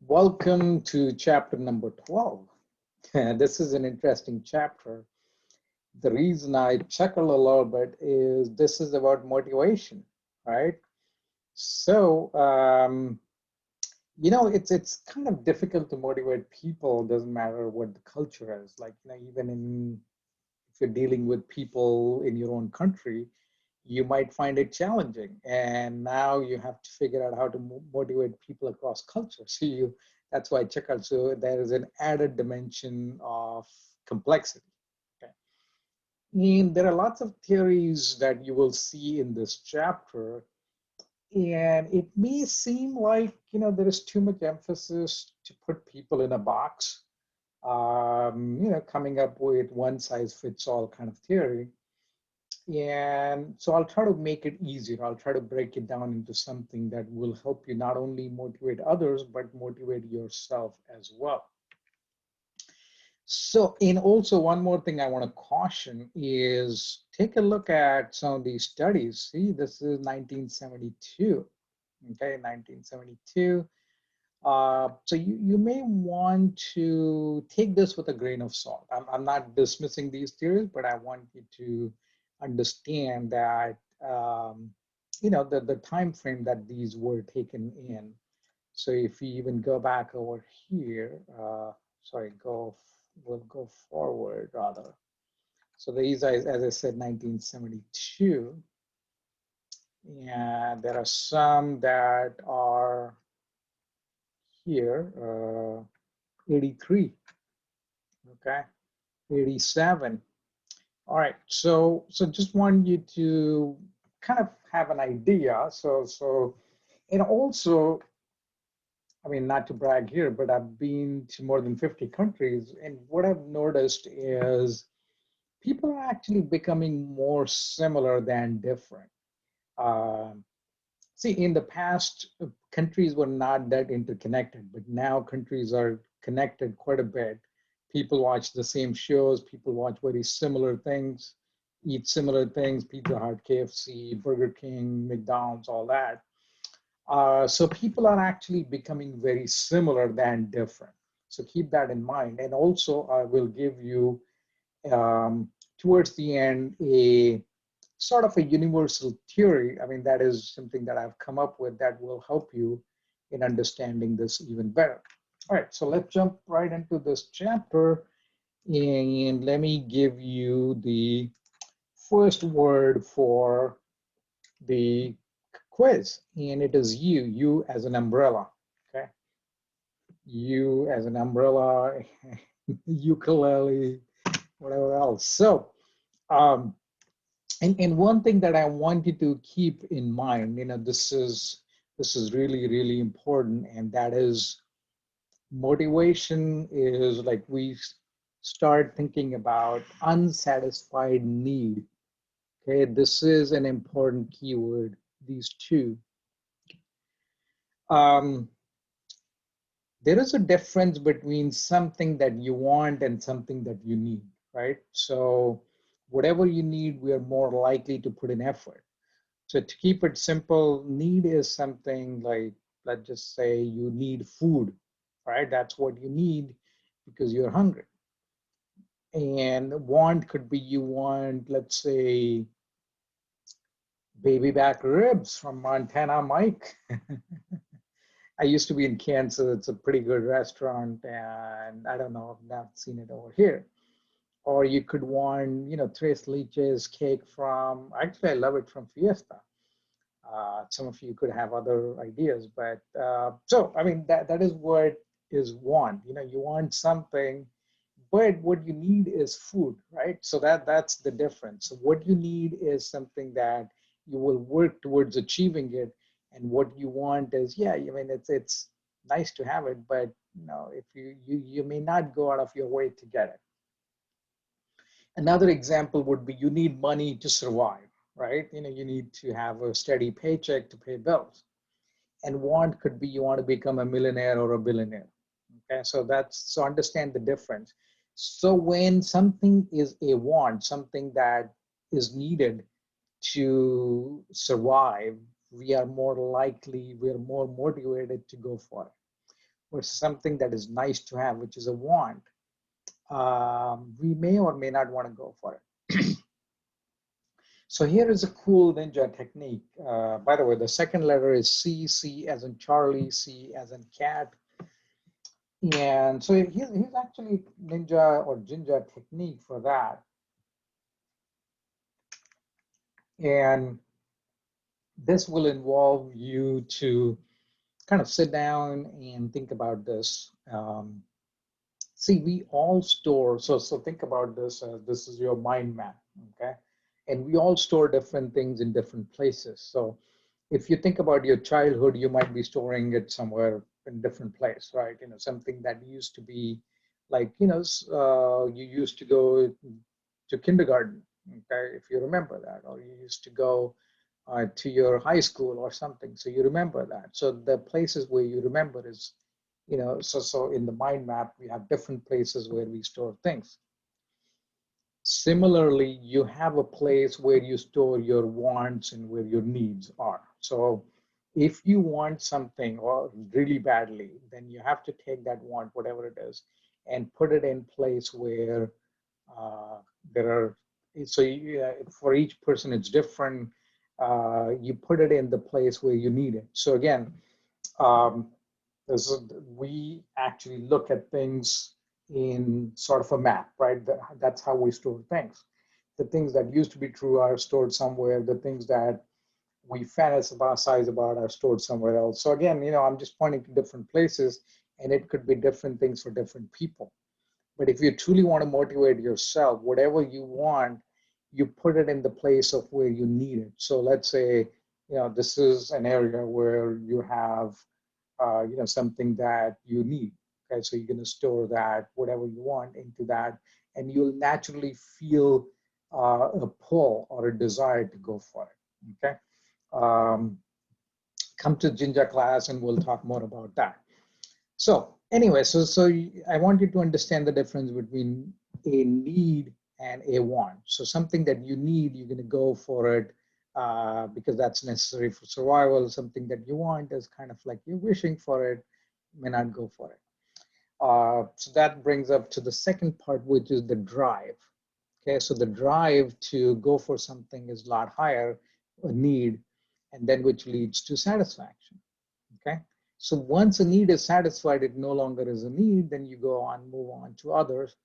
Welcome to chapter number 12. This is an interesting chapter. The reason I chuckle a little bit is this is about motivation, right? So, it's kind of difficult to motivate people. Doesn't matter what the culture is. Like, even if you're dealing with people in your own country, you might find it challenging. And now you have to figure out how to motivate people across cultures. That's why check out. So there is an added dimension of complexity. Okay. And there are lots of theories that you will see in this chapter. And it may seem like, there is too much emphasis to put people in a box, coming up with one size fits all kind of theory. And so I'll try to make it easier. I'll try to break it down into something that will help you not only motivate others, but motivate yourself as well. So, and also one more thing I want to caution is take a look at some of these studies. See, this is 1972, okay, 1972. So you may want to take this with a grain of salt. I'm not dismissing these theories, but I want you to understand that the time frame that these were taken in. So if you even go back over here, we'll go forward rather. So these are, as I said, 1972, and there are some that are here, 83, okay, 87. All right, so just want you to kind of have an idea. And also, I mean, not to brag here, but I've been to more than 50 countries, and what I've noticed is people are actually becoming more similar than different. See, in the past, countries were not that interconnected, but now countries are connected quite a bit. People watch the same shows, people watch very similar things, eat similar things, Pizza Hut, KFC, Burger King, McDonald's, all that. So people are actually becoming very similar than different. So keep that in mind. And also, I will give you, towards the end, a sort of a universal theory. I mean, that is something that I've come up with that will help you in understanding this even better. All right, so let's jump right into this chapter. And let me give you the first word for the quiz, and it is you as an umbrella, okay? You as an umbrella, ukulele, whatever else. So, and one thing that I want you to keep in mind, this is really, really important, and that is motivation is like we start thinking about unsatisfied need. Okay, this is an important keyword, these two. There is a difference between something that you want and something that you need, right? So whatever you need, we are more likely to put in effort. So to keep it simple, need is something like, let's just say you need food, right? That's what you need because you're hungry. And want could be you want, let's say, baby back ribs from Montana Mike. I used to be in Kansas. It's a pretty good restaurant, and I don't know, I've not seen it over here. Or you could want, tres leches cake from, actually, I love it from Fiesta. Some of you could have other ideas, but so, I mean, that is what is want. You want something, but what you need is food, right? So that's the difference. So what you need is something that you will work towards achieving it, and what you want is, yeah, I mean, it's nice to have it, but if you may not go out of your way to get it. Another example would be you need money to survive, right? You need to have a steady paycheck to pay bills. And want could be you want to become a millionaire or a billionaire. Okay, so understand the difference. So when something is a want, something that is needed to survive, we are more likely, we are more motivated to go for it. versus something that is nice to have, which is a want, we may or may not want to go for it. So here is a cool ninja technique. By the way, the second letter is C, C as in Charlie, C as in cat. And so here's actually ninja or jinja technique for that. And this will involve you to kind of sit down and think about this. See, we all store, so think about this as this is your mind map, okay? And we all store different things in different places. So if you think about your childhood, you might be storing it somewhere in a different place, right? You know, something that used to be like, you know, you used to go to kindergarten, okay, if you remember that, or you used to go to your high school or something, so you remember that. So the places where you remember is, you know, so in the mind map, we have different places where we store things. Similarly, you have a place where you store your wants and where your needs are. So if you want something or really badly, then you have to take that want, whatever it is, and put it in place where there are, so for each person it's different. You put it in the place where you need it. So again, um, we actually look at things in sort of a map, right? That's how we store things. The things that used to be true are stored somewhere. The things that we fantasize about are stored somewhere else. So again, you know, I'm just pointing to different places, and it could be different things for different people. But if you truly want to motivate yourself, whatever you want, you put it in the place of where you need it. So let's say, you know, this is an area where you have, you know, something that you need. Okay, so you're going to store that, whatever you want, into that, and you'll naturally feel a pull or a desire to go for it. Okay, come to Jinja class, and we'll talk more about that. So anyway, so I want you to understand the difference between a need and a want. So something that you need, you're going to go for it because that's necessary for survival. Something that you want is kind of like you're wishing for it, you may not go for it. So that brings up to the second part, which is the drive. Okay, so the drive to go for something is a lot higher, a need, and then which leads to satisfaction. Okay, so once a need is satisfied, it no longer is a need, then you go on, move on to others.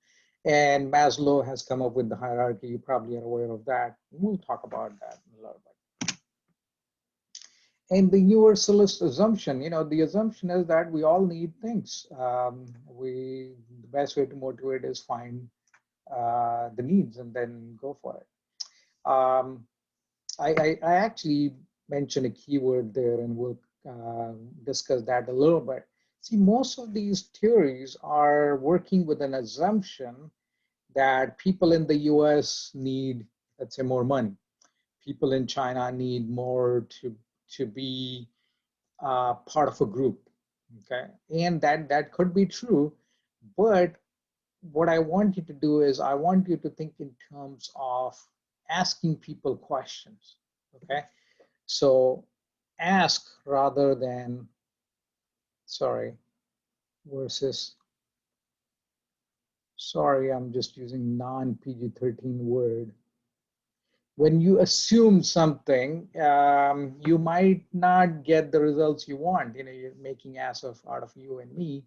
And Maslow has come up with the hierarchy. You probably are aware of that. We'll talk about that in a little bit. And the universalist assumption, you know, the assumption is that we all need things. The best way to motivate is find the needs and then go for it. I actually mentioned a keyword there, and we'll discuss that a little bit. See, most of these theories are working with an assumption that people in the US need, let's say, more money. People in China need more to be part of a group, okay? And that could be true, but what I want you to do is I want you to think in terms of asking people questions, okay? So ask rather than, sorry, versus, sorry, I'm just using non-PG-13 word. When you assume something, you might not get the results you want. You know, you're making ass out of you and me.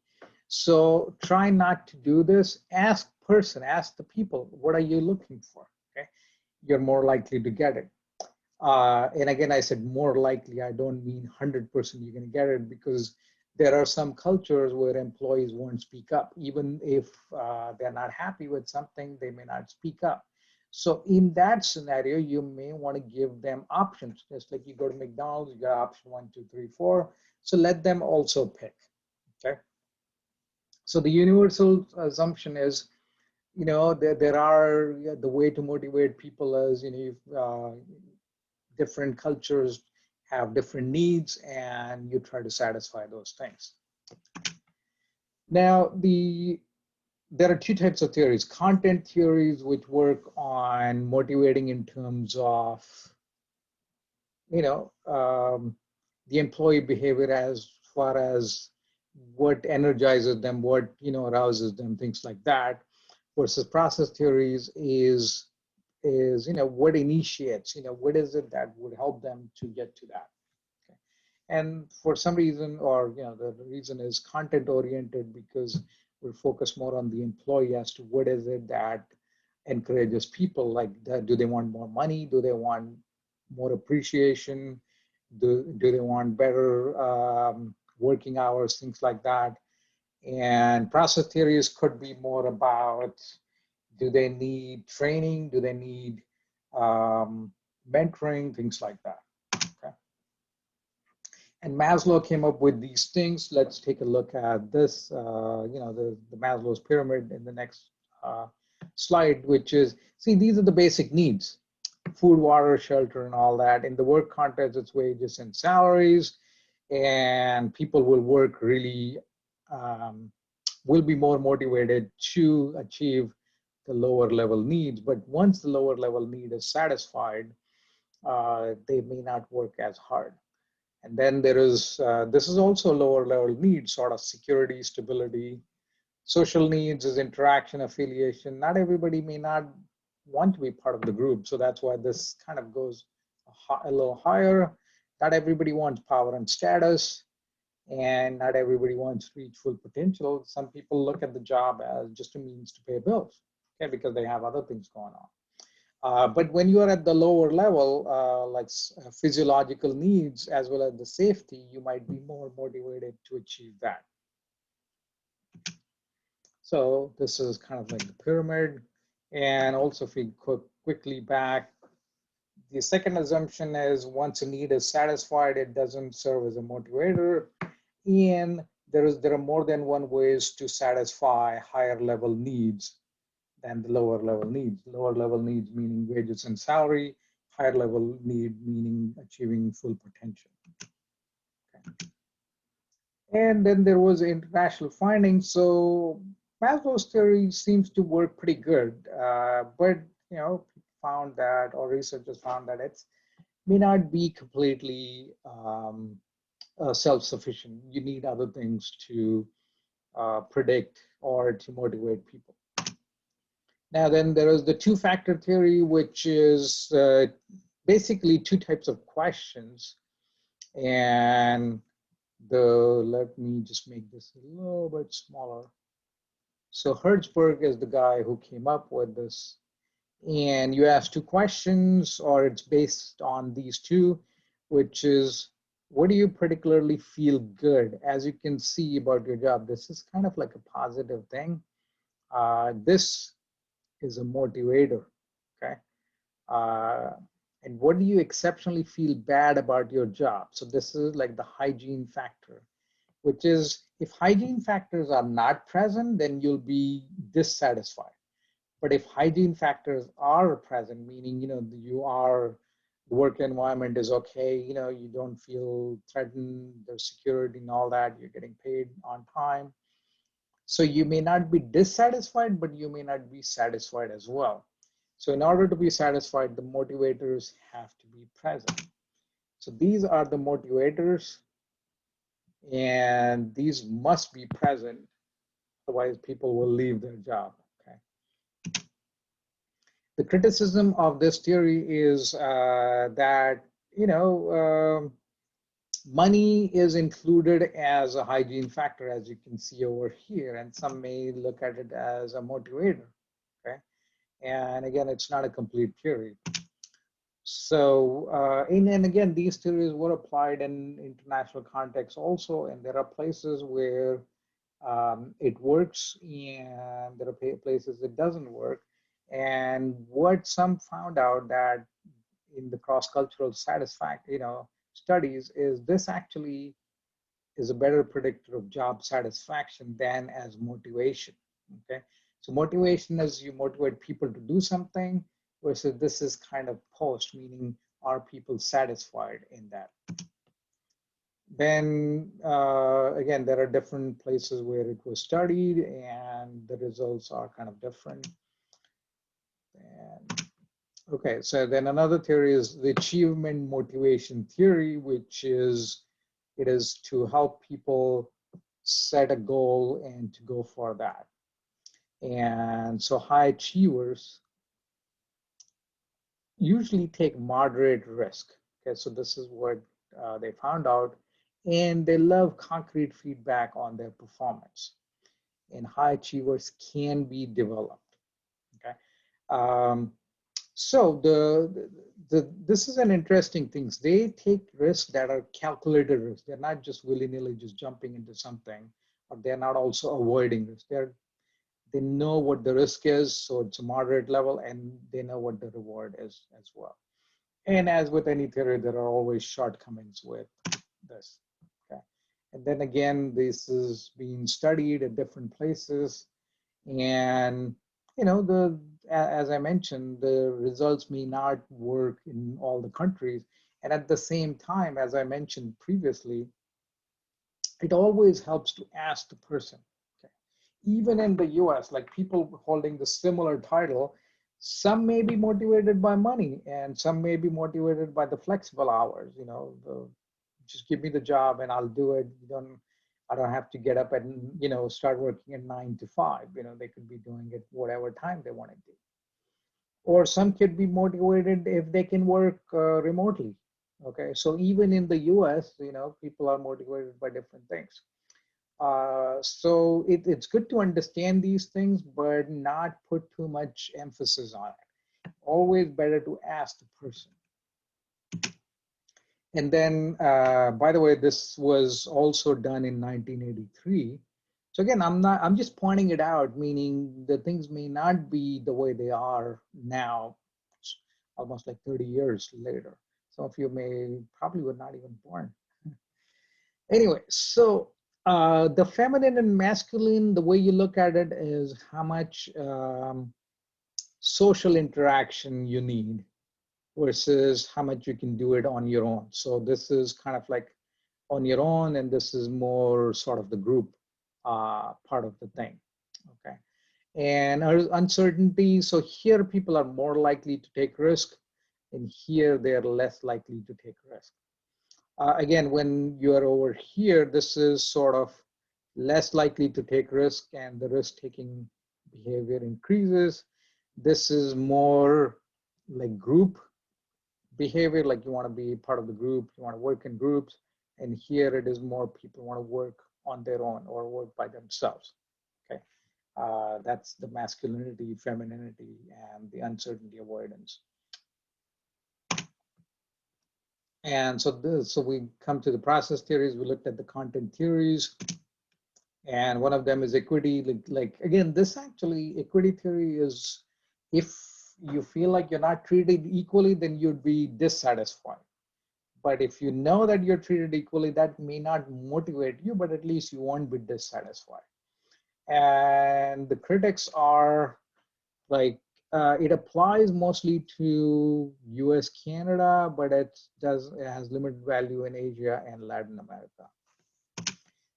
So try not to do this. Ask the people, what are you looking for? Okay, you're more likely to get it. And again, I said more likely, I don't mean 100% you're going to get it, because there are some cultures where employees won't speak up. Even if they're not happy with something, they may not speak up. So in that scenario, you may want to give them options. Just like you go to McDonald's, you got option 1, 2, 3, 4. So let them also pick, okay? So the universal assumption is, you know, there are, the way to motivate people is, you know, different cultures have different needs, and you try to satisfy those things. Now, there are two types of theories: content theories, which work on motivating in terms of, you know, the employee behavior as far as what energizes them, what arouses them, things like that. Versus process theories is what initiates, what is it that would help them to get to that. Okay. And for some reason, or the reason is content oriented, because we'll focus more on the employee as to what is it that encourages people. Like, do they want more money? Do they want more appreciation? Do they want better working hours, things like that? And process theories could be more about, do they need training? Do they need mentoring? Things like that. Okay. And Maslow came up with these things. Let's take a look at this, the Maslow's pyramid in the next slide, which is, see, these are the basic needs: food, water, shelter, and all that. In the work context, it's wages and salaries, and people will work really, will be more motivated to achieve the lower level needs. But once the lower level need is satisfied, they may not work as hard. And then there is, this is also lower level needs, sort of security, stability. Social needs is interaction, affiliation. Not everybody may not want to be part of the group. So that's why this kind of goes a little higher. Not everybody wants power and status, and not everybody wants to reach full potential. Some people look at the job as just a means to pay bills, okay, because they have other things going on. But when you are at the lower level, like physiological needs as well as the safety, you might be more motivated to achieve that. So this is kind of like the pyramid. And also, if we go quickly back, the second assumption is once a need is satisfied, it doesn't serve as a motivator. And there are more than one ways to satisfy higher level needs than the lower level needs. Lower level needs meaning wages and salary, higher level need meaning achieving full potential. Okay. And then there was international findings. So Maslow's theory seems to work pretty good, but found that, or researchers found that it may not be completely self-sufficient. You need other things to predict or to motivate people. Now then there is the two-factor theory, which is basically two types of questions. And let me just make this a little bit smaller. So Hertzberg is the guy who came up with this. And you ask two questions, or it's based on these two, which is, what do you particularly feel good as you can see about your job? This is kind of like a positive thing. This is a motivator, okay? And what do you exceptionally feel bad about your job? So this is like the hygiene factor, which is, if hygiene factors are not present, then you'll be dissatisfied. But if hygiene factors are present, meaning, the work environment is okay, you don't feel threatened, there's security and all that, you're getting paid on time. So you may not be dissatisfied, but you may not be satisfied as well. So in order to be satisfied, the motivators have to be present. So these are the motivators, and these must be present. Otherwise, people will leave their job. Okay. The criticism of this theory is that, money is included as a hygiene factor, as you can see over here, and some may look at it as a motivator. Okay. And again, it's not a complete theory. So, and again, these theories were applied in international context also, and there are places where it works, and there are places it doesn't work. And what some found out that in the cross-cultural studies is this actually is a better predictor of job satisfaction than as motivation. Okay, so motivation is you motivate people to do something, versus this is kind of post, meaning are people satisfied in that. Then again, there are different places where it was studied, and the results are kind of different. And okay, so then another theory is the achievement motivation theory, which is, it is to help people set a goal and to go for that. And so high achievers usually take moderate risk. Okay, so this is what they found out, and they love concrete feedback on their performance. And high achievers can be developed. Okay, so this is an interesting thing. They take risks that are calculated risks. They're not just willy-nilly just jumping into something, or they're not also avoiding risk. They know what the risk is, so it's a moderate level, and they know what the reward is as well. And as with any theory, there are always shortcomings with this. Okay, and then again, this is being studied at different places, and as I mentioned, the results may not work in all the countries, and at the same time, as I mentioned previously, it always helps to ask the person. Even in the US, like people holding the similar title, some may be motivated by money and some may be motivated by the flexible hours. Just give me the job and I'll do it. I don't have to get up and start working at 9 to 5. They could be doing it whatever time they want to do. Or some could be motivated if they can work remotely. Okay, so even in the US, people are motivated by different things. So it's good to understand these things, but not put too much emphasis on it. Always better to ask the person. And then, by the way, this was also done in 1983. So again, I'm just pointing it out, meaning the things may not be the way they are now, almost like 30 years later. Some of you probably were not even born. Anyway, so the feminine and masculine, the way you look at it is how much social interaction you need versus how much you can do it on your own. So this is kind of like on your own, and this is more sort of the group part of the thing. Okay, and uncertainty. So here people are more likely to take risk, and here they are less likely to take risk. Again, when you are over here, this is sort of less likely to take risk and the risk-taking behavior increases. This is more like group behavior, like you want to be part of the group, you want to work in groups. And here it is more people want to work on their own or work by themselves. Okay, that's the masculinity, femininity, and the uncertainty avoidance. And so we come to the process theories. We looked at the content theories, and one of them is equity. Like again, this actually equity theory is, if you feel like you're not treated equally, then you'd be dissatisfied. But if you know that you're treated equally, that may not motivate you, but at least you won't be dissatisfied. And the critics are like, it applies mostly to US, Canada, but it has limited value in Asia and Latin America.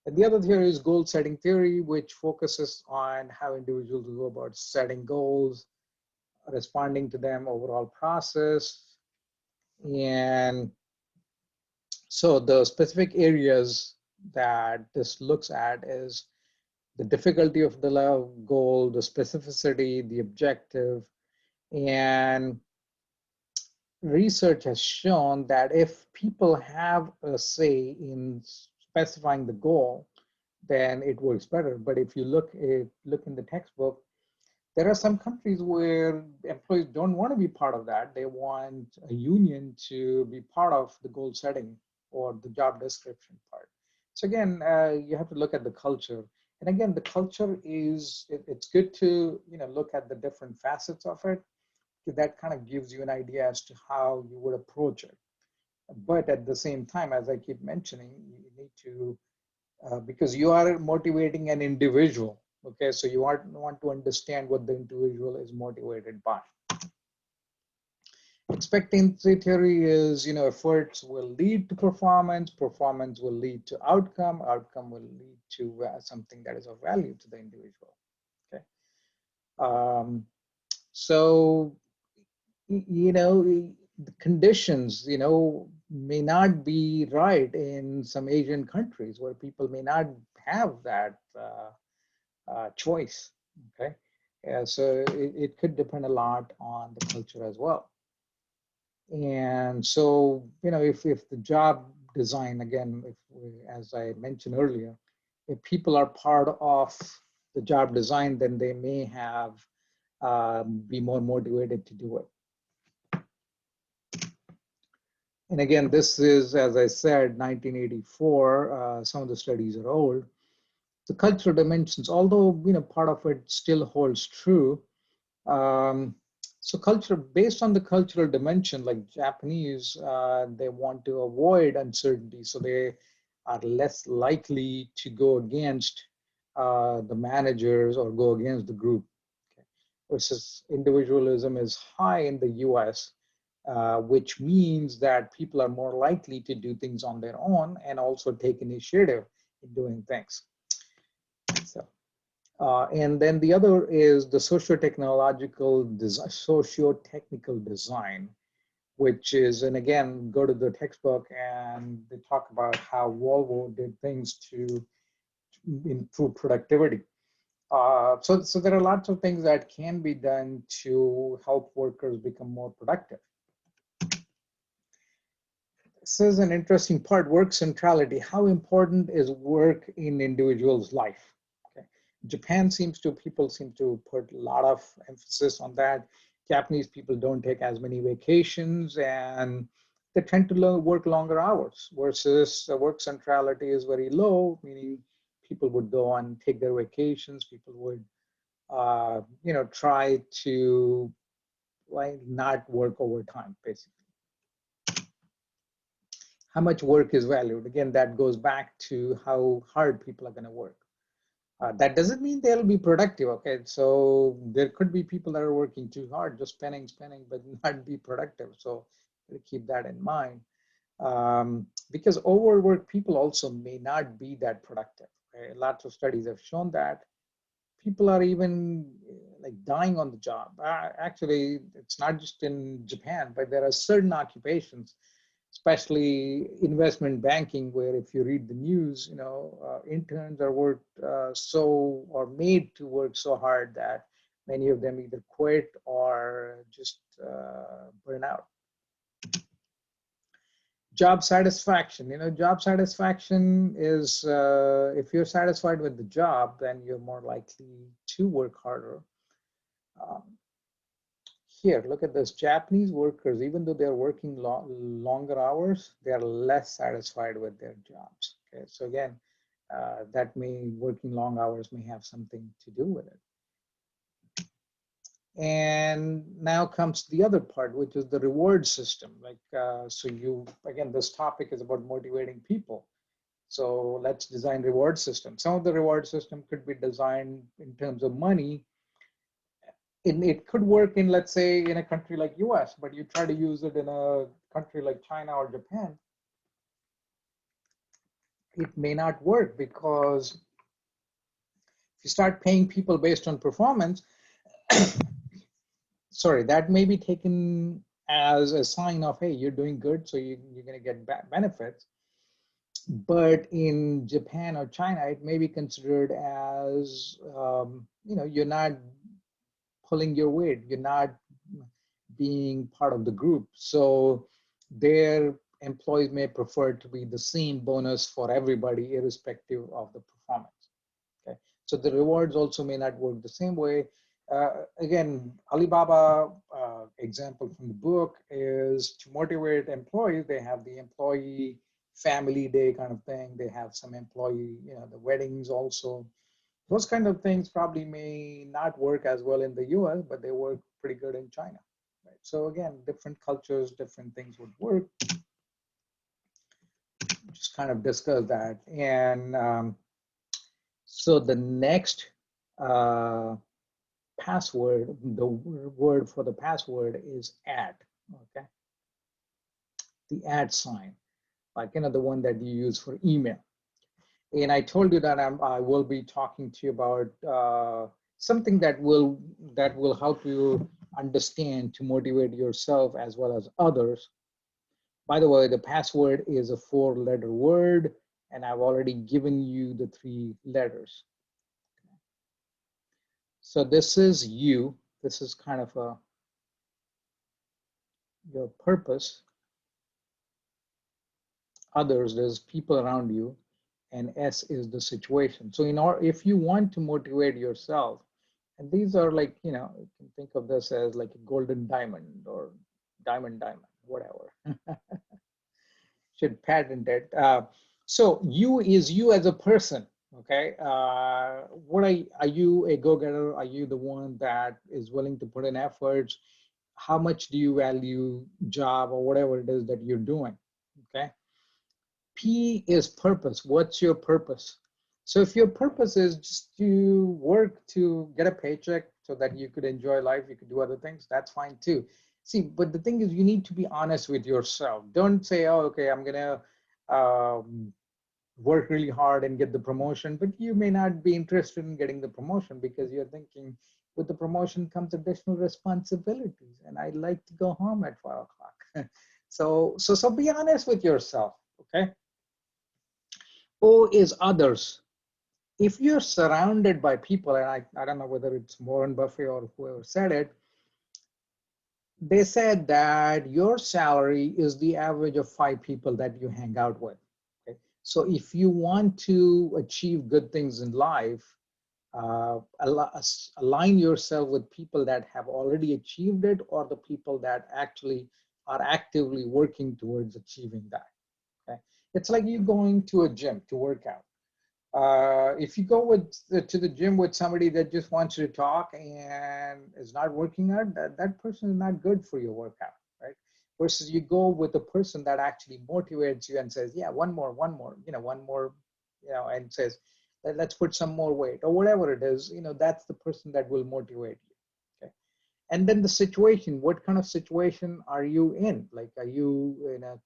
And the other theory is goal setting theory, which focuses on how individuals go about setting goals, responding to them, overall process. And so the specific areas that this looks at is the difficulty of the goal, the specificity, the objective, and research has shown that if people have a say in specifying the goal, then it works better. But if you look in the textbook, there are some countries where employees don't want to be part of that. They want a union to be part of the goal setting or the job description part. So again, you have to look at the culture. And again, the culture is, it's good to look at the different facets of it. That kind of gives you an idea as to how you would approach it. But at the same time, as I keep mentioning, you need to, because you are motivating an individual, okay? So you want to understand what the individual is motivated by. Expectancy theory is, efforts will lead to performance, performance will lead to outcome, outcome will lead to something that is of value to the individual, okay? So, the conditions, may not be right in some Asian countries where people may not have that choice. Okay, so it could depend a lot on the culture as well. And so, if the job design, again, as I mentioned earlier, if people are part of the job design, then they may have be more motivated to do it. And again, this is, as I said, 1984. Some of the studies are old. The cultural dimensions, although part of it still holds true. So culture, based on the cultural dimension, like Japanese, they want to avoid uncertainty, so they are less likely to go against the managers or go against the group. Okay. Versus individualism is high in the US, which means that people are more likely to do things on their own and also take initiative in doing things. So. And then the other is the socio-technical design, which is, and again, go to the textbook and they talk about how Volvo did things to improve productivity. So there are lots of things that can be done to help workers become more productive. This is an interesting part, work centrality. How important is work in individuals' life? Japan people seem to put a lot of emphasis on that. Japanese people don't take as many vacations and they tend to work longer hours versus work centrality is very low, meaning people would go and take their vacations. People would, try to not work overtime, basically. How much work is valued? Again, that goes back to how hard people are going to work. That doesn't mean they'll be productive, okay? So there could be people that are working too hard, just spending, but not be productive. So keep that in mind. Because overworked people also may not be that productive. Right? Lots of studies have shown that people are even like dying on the job. Actually, it's not just in Japan, but there are certain occupations, especially investment banking, where if you read the news, interns are or made to work so hard that many of them either quit or just burn out. Job satisfaction, job satisfaction is if you're satisfied with the job, then you're more likely to work harder. Here, look at this. Japanese workers, even though they're working longer hours, they're less satisfied with their jobs. Okay, so again, working long hours may have something to do with it. And now comes the other part, which is the reward system. Again, this topic is about motivating people. So let's design reward system. Some of the reward system could be designed in terms of money. It could work in, let's say, in a country like US, but you try to use it in a country like China or Japan, it may not work, because if you start paying people based on performance, sorry, that may be taken as a sign of, hey, you're doing good, so you're going to get benefits. But in Japan or China, it may be considered as, you're not pulling your weight, you're not being part of the group. So their employees may prefer to be the same bonus for everybody, irrespective of the performance. Okay, so the rewards also may not work the same way. Again, Alibaba example from the book is to motivate employees. They have the employee family day kind of thing. They have some employee, the weddings also. Those kind of things probably may not work as well in the US, but they work pretty good in China. Right? So again, different cultures, different things would work. Just kind of discuss that. And so the next password, the word for the password is @ okay? The @ sign, like, the one that you use for email. And I told you that I will be talking to you about something that will help you understand to motivate yourself as well as others. By the way, the password is a 4-letter word. And I've already given you the 3 letters. So this is you. This is kind of your purpose. Others, there's people around you, and S is the situation. So if you want to motivate yourself, and these are like, you can think of this as like a golden diamond or diamond, whatever. Should patent it. So you is you as a person, okay? What are you a go-getter? Are you the one that is willing to put in efforts? How much do you value job or whatever it is that you're doing, okay? P is purpose. What's your purpose? So if your purpose is just to work to get a paycheck so that you could enjoy life, you could do other things, that's fine too. See, but the thing is, you need to be honest with yourself. Don't say, oh, okay, I'm gonna work really hard and get the promotion, but you may not be interested in getting the promotion because you're thinking with the promotion comes additional responsibilities and I'd like to go home at 5 o'clock. So be honest with yourself, okay? O is others. If you're surrounded by people, and I don't know whether it's Warren Buffett or whoever said it, they said that your salary is the average of 5 people that you hang out with. Okay? So if you want to achieve good things in life, align yourself with people that have already achieved it or the people that actually are actively working towards achieving that. Okay? It's like you going to a gym to work out. If you go to the gym with somebody that just wants you to talk and is not working out, that person is not good for your workout, right? Versus you go with a person that actually motivates you and says, yeah, one more, one more, and says, let's put some more weight or whatever it is, that's the person that will motivate you, okay? And then the situation, what kind of situation are you in? Like, are you in a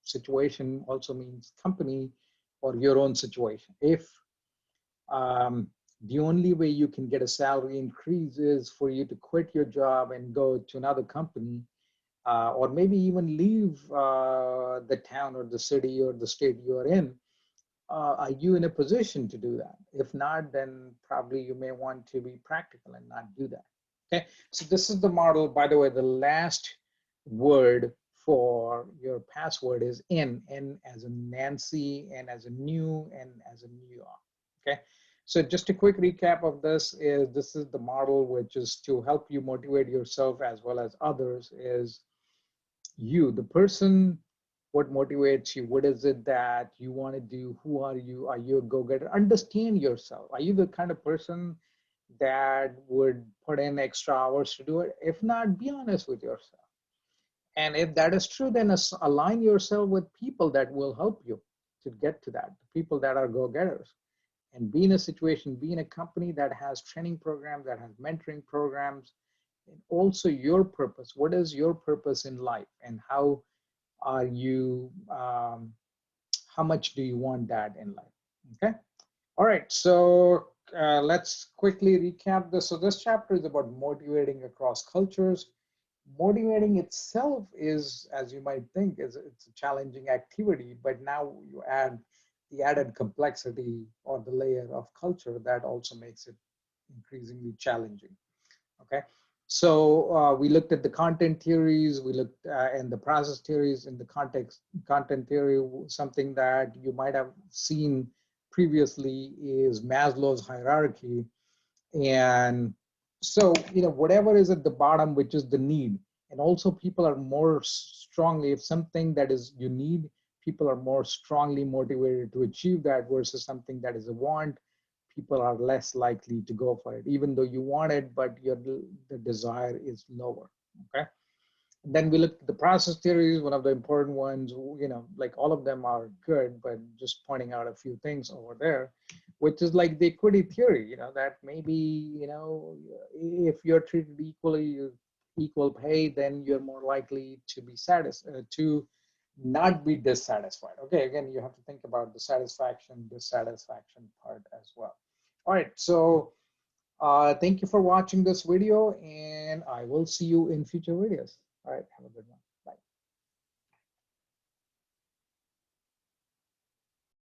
situation also means company or your own situation? If the only way you can get a salary increase is for you to quit your job and go to another company, or maybe even leave the town or the city or the state you are in, are you in a position to do that? If not, then probably you may want to be practical and not do that. Okay, so this is the model. By the way, the last word for your password is N as in Nancy, N as in new, N as in New York. Okay, so just a quick recap of this is the model which is to help you motivate yourself as well as others. Is you, the person, what motivates you? What is it that you want to do? Who are you? Are you a go-getter? Understand yourself. Are you the kind of person that would put in extra hours to do it? If not, be honest with yourself. And if that is true, then align yourself with people that will help you to get to that, people that are go-getters. And be in a situation, be in a company that has training programs, that has mentoring programs, and also your purpose. What is your purpose in life, and how are you, how much do you want that in life? Okay. All right. So let's quickly recap this. So this chapter is about motivating across cultures. Motivating itself is, as you might think, it's a challenging activity, but now you add the added complexity or the layer of culture that also makes it increasingly challenging. Okay, so we looked at the content theories, we looked and the process theories. In the content theory, something that you might have seen previously is Maslow's hierarchy. And so, whatever is at the bottom, which is the need, and also people are more strongly, if something that is you need, people are more strongly motivated to achieve that versus something that is a want, people are less likely to go for it, even though you want it, but the desire is lower, okay? Then we look at the process theories, one of the important ones, like all of them are good, but just pointing out a few things over there, which is like the equity theory, that maybe, if you're treated equally, equal pay, then you're more likely to be satisfied, to not be dissatisfied. Okay, again, you have to think about the satisfaction, dissatisfaction part as well. All right, so thank you for watching this video, and I will see you in future videos. All right, have a good one.